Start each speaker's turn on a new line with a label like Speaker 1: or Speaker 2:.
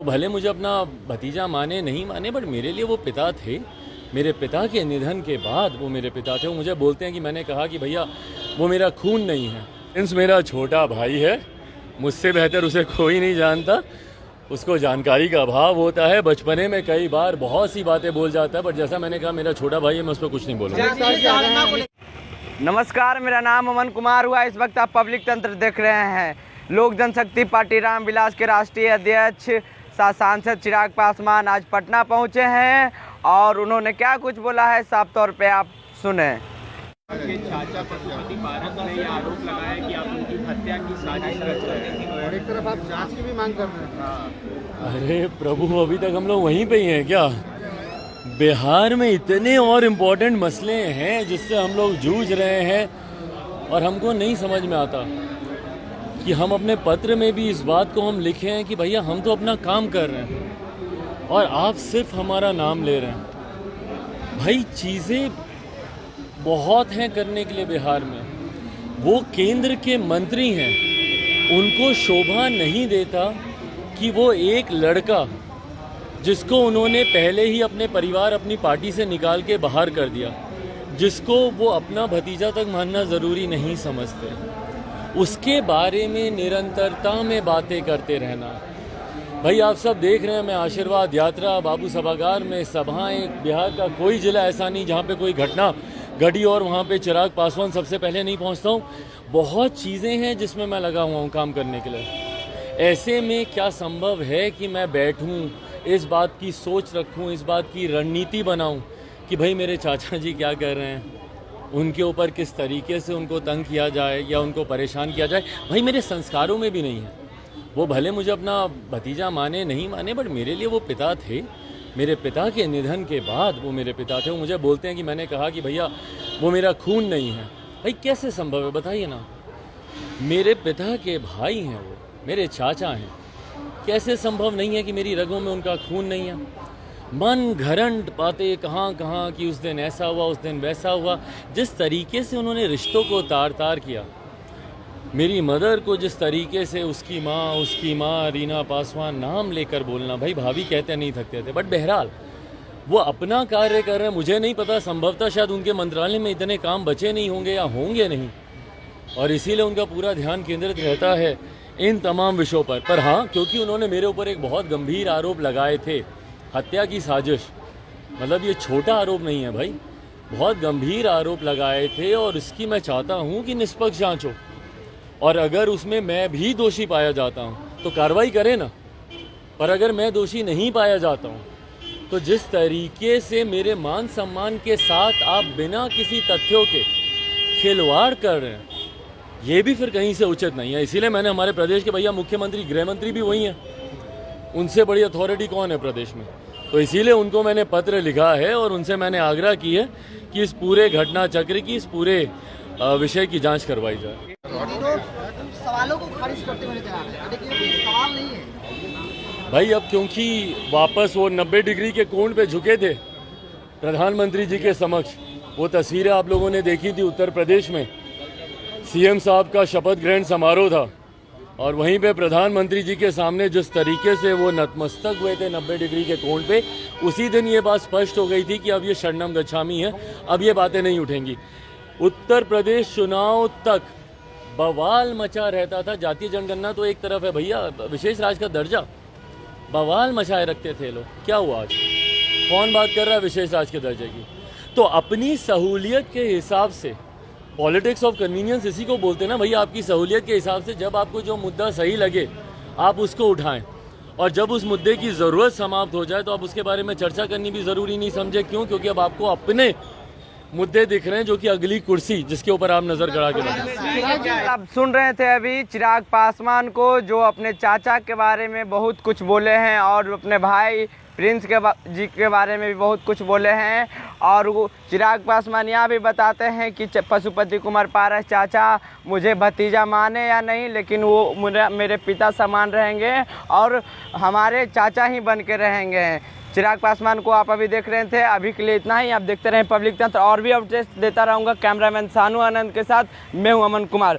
Speaker 1: भले मुझे अपना भतीजा माने नहीं माने, बट मेरे लिए वो पिता थे। मेरे पिता के निधन के बाद वो मेरे पिता थे। वो मुझे बोलते हैं कि मैंने कहा कि भैया वो मेरा खून नहीं है, प्रिंस मेरा छोटा भाई है, मुझसे बेहतर उसे कोई नहीं जानता। उसको जानकारी का अभाव होता है, बचपने में कई बार बहुत सी बातें बोल जाता है, बट जैसा मैंने कहा मेरा छोटा भाई है, मैं उस पर कुछ नहीं बोलूँगा।
Speaker 2: नमस्कार, मेरा नाम अमन कुमार हुआ। इस वक्त आप पब्लिक तंत्र देख रहे हैं। लोक जनशक्ति पार्टी रामविलास के राष्ट्रीय अध्यक्ष सांसद चिराग पासवान आज पटना पहुंचे हैं और उन्होंने क्या कुछ बोला है साफ तौर पे आप सुने।
Speaker 3: आपके चाचा पशुपति पारस ने यह आरोप लगाया कि आप उनकी हत्या की साजिश रच रहे थे और एक तरफ आप जांच की भी मांग कर रहे हैं।
Speaker 1: अरे प्रभु, अभी तक हम लोग वहीं पे ही हैं क्या? बिहार में इतने और इम्पोर्टेंट मसले हैं जिससे हम लोग जूझ रहे हैं और हमको नहीं समझ में आता कि हम अपने पत्र में भी इस बात को हम लिखे हैं कि भैया हम तो अपना काम कर रहे हैं और आप सिर्फ हमारा नाम ले रहे हैं। भाई चीज़ें बहुत हैं करने के लिए बिहार में। वो केंद्र के मंत्री हैं, उनको शोभा नहीं देता कि वो एक लड़का जिसको उन्होंने पहले ही अपने परिवार अपनी पार्टी से निकाल के बाहर कर दिया, जिसको वो अपना भतीजा तक मानना ज़रूरी नहीं समझते, उसके बारे में निरंतरता में बातें करते रहना। भाई आप सब देख रहे हैं, मैं आशीर्वाद यात्रा, बाबू सभागार में सभाएं, बिहार का कोई ज़िला ऐसा नहीं जहाँ पे कोई घटना घटी और वहाँ पे चिराग पासवान सबसे पहले नहीं पहुँचता हूँ। बहुत चीज़ें हैं जिसमें मैं लगा हुआ हूँ काम करने के लिए। ऐसे में क्या संभव है कि मैं बैठूँ, इस बात की सोच रखूँ, इस बात की रणनीति बनाऊँ कि भाई मेरे चाचा जी क्या कर रहे हैं, उनके ऊपर किस तरीके से उनको तंग किया जाए या उनको परेशान किया जाए। भाई मेरे संस्कारों में भी नहीं है। वो भले मुझे अपना भतीजा माने नहीं माने, बट मेरे लिए वो पिता थे। मेरे पिता के निधन के बाद वो मेरे पिता थे। वो मुझे बोलते हैं कि मैंने कहा कि भैया वो मेरा खून नहीं है। भाई कैसे संभव है बताइए ना? मेरे पिता के भाई हैं, वो मेरे चाचा हैं। कैसे संभव नहीं है कि मेरी रगों में उनका खून नहीं है? मन घरंट बातें कहाँ कहाँ कि उस दिन ऐसा हुआ, उस दिन वैसा हुआ। जिस तरीके से उन्होंने रिश्तों को तार तार किया, मेरी मदर को जिस तरीके से उसकी माँ रीना पासवान नाम लेकर बोलना, भाई भाभी कहते नहीं थकते थे। बट बहरहाल वो अपना कार्य कर रहे हैं। मुझे नहीं पता, संभवतः शायद उनके मंत्रालय में इतने काम बचे नहीं होंगे या होंगे नहीं, और इसीलिए उनका पूरा ध्यान केंद्रित रहता है इन तमाम विषयों पर। हाँ, क्योंकि उन्होंने मेरे ऊपर एक बहुत गंभीर आरोप लगाए थे, हत्या की साजिश। मतलब ये छोटा आरोप नहीं है भाई, बहुत गंभीर आरोप लगाए थे और इसकी मैं चाहता हूँ कि निष्पक्ष जांच हो, और अगर उसमें मैं भी दोषी पाया जाता हूँ तो कार्रवाई करें ना। पर अगर मैं दोषी नहीं पाया जाता हूँ तो जिस तरीके से मेरे मान सम्मान के साथ आप बिना किसी तथ्यों के खिलवाड़ कर रहे हैं, ये भी फिर कहीं से उचित नहीं है। इसीलिए मैंने हमारे प्रदेश के भैया मुख्यमंत्री, गृह मंत्री भी वही हैं, उनसे बड़ी अथॉरिटी कौन है प्रदेश में, तो इसीलिए उनको मैंने पत्र लिखा है और उनसे मैंने आग्रह की है कि इस पूरे घटना चक्र की, इस पूरे विषय की जांच करवाई जाए।
Speaker 4: सवालों को खारिज करते हुए नजर आ रहे हैं, लेकिन कोई सवाल नहीं है
Speaker 1: भाई। अब क्योंकि वापस वो 90 डिग्री के कोण पे झुके थे प्रधानमंत्री जी के समक्ष, वो तस्वीरें आप लोगों ने देखी थी उत्तर प्रदेश में, सीएम साहब का शपथ ग्रहण समारोह था और वहीं पे प्रधानमंत्री जी के सामने जिस तरीके से वो नतमस्तक हुए थे 90 डिग्री के कोण पे, उसी दिन ये बात स्पष्ट हो गई थी कि अब ये शरणम गच्छामी है, अब ये बातें नहीं उठेंगी। उत्तर प्रदेश चुनाव तक बवाल मचा रहता था। जातीय जनगणना तो एक तरफ है भैया, विशेष राज्य का दर्जा बवाल मचाए रखते थे लोग। क्या हुआ आज? कौन बात कर रहा है विशेष राज्य के दर्जे की? तो अपनी सहूलियत के हिसाब से, पॉलिटिक्स ऑफ कन्वीनियंस इसी को बोलते हैं ना भैया। आपकी सहूलियत के हिसाब से जब आपको जो मुद्दा सही लगे आप उसको उठाएं, और जब उस मुद्दे की ज़रूरत समाप्त हो जाए तो आप उसके बारे में चर्चा करनी भी ज़रूरी नहीं समझे। क्यों? क्योंकि अब आपको अपने मुद्दे दिख रहे हैं, जो कि अगली कुर्सी जिसके ऊपर आप नजर गड़ा के बैठे।
Speaker 2: आप सुन रहे थे अभी चिराग पासवान को, जो अपने चाचा के बारे में बहुत कुछ बोले हैं और अपने भाई प्रिंस जी के बारे में भी बहुत कुछ बोले हैं। और वो चिराग पासवान यहाँ भी बताते हैं कि पशुपति कुमार पारस चाचा मुझे भतीजा माने या नहीं, लेकिन वो मेरे पिता समान रहेंगे और हमारे चाचा ही बन के रहेंगे। चिराग पासवान को आप अभी देख रहे थे। अभी के लिए इतना ही। आप देखते रहें पब्लिक तंत्र, और भी अपडेट्स देता रहूँगा। कैमरामैन सानू आनंद के साथ मैं हूँ अमन कुमार।